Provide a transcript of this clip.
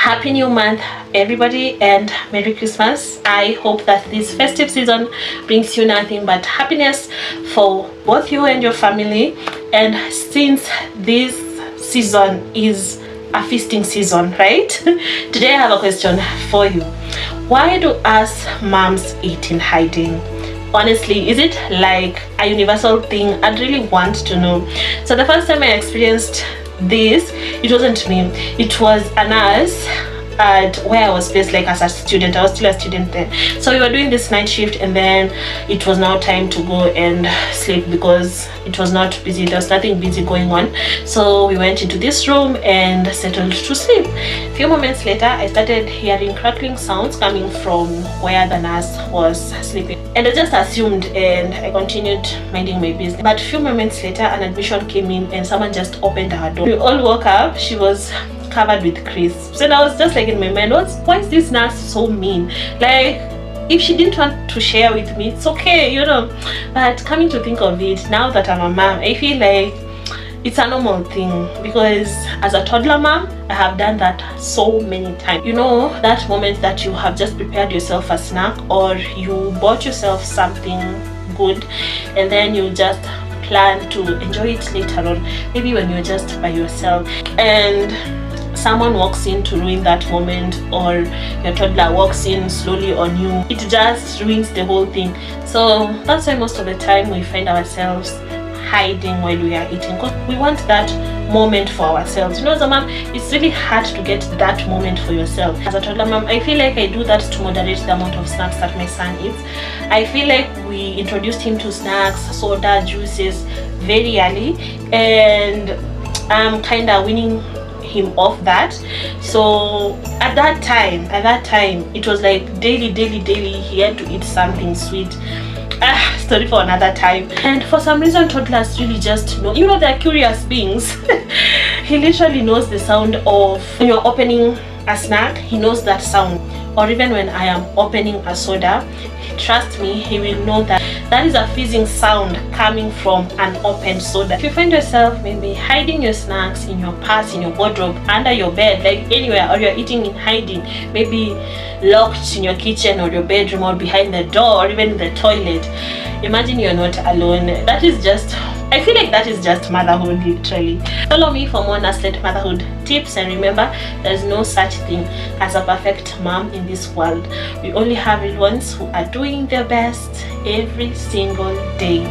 Happy new month everybody, and Merry Christmas. I hope that this festive season brings you nothing but happiness for both you and your family. And since this season is a feasting season, right? Today I have a question for you. Why do us moms eat in hiding? Honestly, is it like a universal thing? I'd really want to know. So the first time I experienced this, it wasn't me, it was a nurse at where I was placed, like as a student. I was still a student then, so we were doing this night shift, and then it was now time to go and sleep because it was not busy, there was nothing busy going on. So we went into this room and settled to sleep. A few moments later, I started hearing crackling sounds coming from where the nurse was sleeping, and I just assumed and I continued minding my business. But a few moments later, an admission came in and someone just opened our door. We all woke up. She was covered with crisps, and I was just like in my mind, why is this nurse so mean? Like, if she didn't want to share with me, it's okay, you know. But coming to think of it, now that I'm a mom, I feel like it's a normal thing, because as a toddler mom, I have done that so many times. You know, that moment that you have just prepared yourself a snack, or you bought yourself something good, and then you just plan to enjoy it later on, maybe when you're just by yourself, and someone walks in to ruin that moment, or your toddler walks in slowly on you. It just ruins the whole thing. So that's why most of the time we find ourselves hiding while we are eating, because we want that moment for ourselves. You know, as a mom, it's really hard to get that moment for yourself. As a toddler mom, I feel like I do that to moderate the amount of snacks that my son eats. I feel like we introduced him to snacks, soda, juices very early, and I'm kind of winning him off that. So at that time it was like daily he had to eat something sweet. Story for another time. And for some reason, toddlers really just know, you know, they're curious beings. He literally knows the sound of when you're opening a snack. He knows that sound. Or even when I am opening a soda, trust me, he will know that that is a fizzing sound coming from an open soda. If you find yourself maybe hiding your snacks in your purse, in your wardrobe, under your bed, like anywhere, or you're eating in hiding, maybe locked in your kitchen or your bedroom, or behind the door, or even in the toilet, imagine you're not alone. That is just, I feel like that is just motherhood, literally. Follow me for more Nurse-led motherhood tips, and remember, there's no such thing as a perfect mom in this world. We only have real ones who are doing their best every single day.